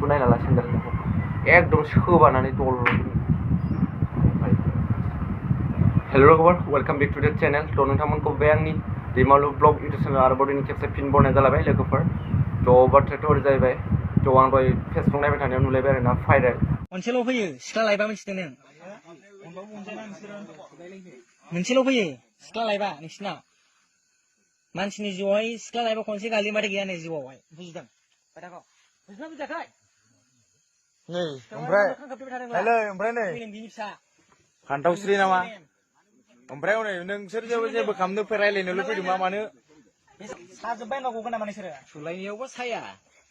नायना ला सेन्देलखौ एकदम सोबानानै दल हेल' लोगोफोर वेलकाम बेक टु द चेनेल थ' नोंथांमोनखौ बे आंनि दैमालु ब्लग इउटुब चेनेल आरोबाव दिनै खेबसे फिन बरनाय जालायबाय लोगोफोर थ' बाथ्रायाथ' ओरै जाहैबाय थ' आं दहाय फेसबुक नायबाय थानायाव नुलायबाय आरोना भाइरेल मोनसेल' फैयो सिख्ला लायबा मिथिदों नों मोनसेल' फैयो सिख्ला लायबा नोंसिना मानसिनि जिउआवहाय सिख्ला लायबा खनसे गालिमाथाय गैया नै जिउआवहाय बुजिदों खोथाखौ बुजिना बुजियाखै नै ओमफ्राय हेलै ओमफ्राय नै बिनि फिसा फान्थावस्रि नामा ओमफ्राय हनै नोंसोर जेबो खालामनो रायलायनोल' फैदों मा मानो साजोब्बाय होनबा गगोन नामा नोंसोरो थुलायनायावबो साया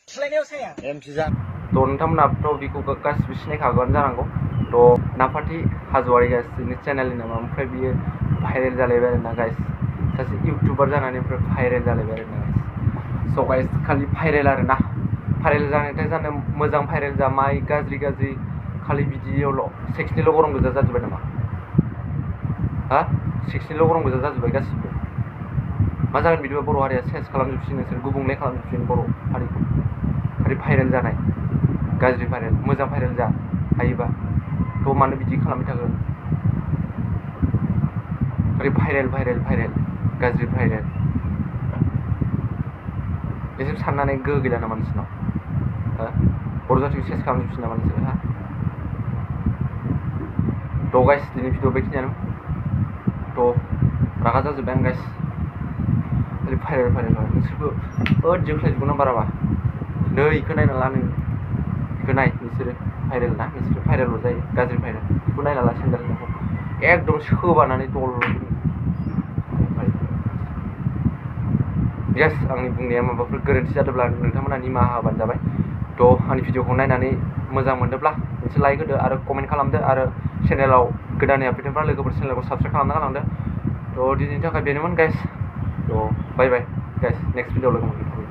थुलायनायाव साया एमसि जा थ' नोंथांमोनाबोथ' बेखौ गासिबो सिनायखागोन जानांगौ थ' नाफाथि हाज'वारि गाइसनि चेनेलनि नामा ओमफ्राय बियो भाइरेल जालायबाय आरोना गाइस सासे इउटुबार जानानै ओमफ्राय भाइरेल जालायबाय आरोना गाइस स' गाइस खालि भाइरेल आरोना भाइरेल जानायथाय जानो मोजां भाइरेल जा माय गाज्रि गाज्रि खालि बिदियावल' सेक्सनिल' गरम गोजा जाजोब्बाय नामा हा सेक्सनिल' गरम गोजा जाजोब्बाय गासिबो मा जागोन बिदिबा बर' हारिया सेन्स खालामजोबसिगोन नोंसोर गुबुंले खालामजोबसिगोन बर' हारिखौ खालि भाइरेल जानाय गाज्रि भाइरेल मोजां भाइरेल जा हायोबा थ' मानो बिदि खालामबाय थागोन खालि भाइरेल भाइरेल भाइरेल गाज्रि भाइरेल एसे साननानै गोहो गैला नामा नोंसोरनाव हा बर' जाथिखौ सेन्स खालामजोबसिगोन नामा नोंसोर हा थ' गाइस दिनै भिडिअ बेखिनियानो थ' रागा जाजोब्बाय आं गाइस खालि भाइरेल भाइरेल नोंसोरबो ओद जोंख्लायजोबगौ ना बाराबा नै इखौ नायना ला नों इखौ नाय नोंसोरो भाइरेल ना नोंसोरो भाइरेलल' जायो गाज्रि भाइरेल बेखौ नायना ला सेन्देलखौ एकदम सोबानानै दल येस आंनि बुंनाया माबाफोर गोरोन्थि जादोंब्ला नोंथांमोना निमाहा होबानो जाबाय थ' आंनि भिडिअखौ नायनानै मोजां मोनदोंब्ला मोनसे लाइक होदो आरो कमेन्ट खालामदो आरो चेनेलाव गोदानै आपडेटफोरा लोगोफोर चेनेलखौ साबस्क्राइब खालामना गालांदो थ' दिनैनि थाखाय बेनोमोन गाइस थ' बाय बाय गाइस नेक्स्ट भिडिअ लोगो मोनगोन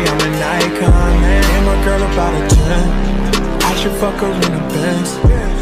I'm an icon, and my girl about a 10. I should fuck her in a Benz.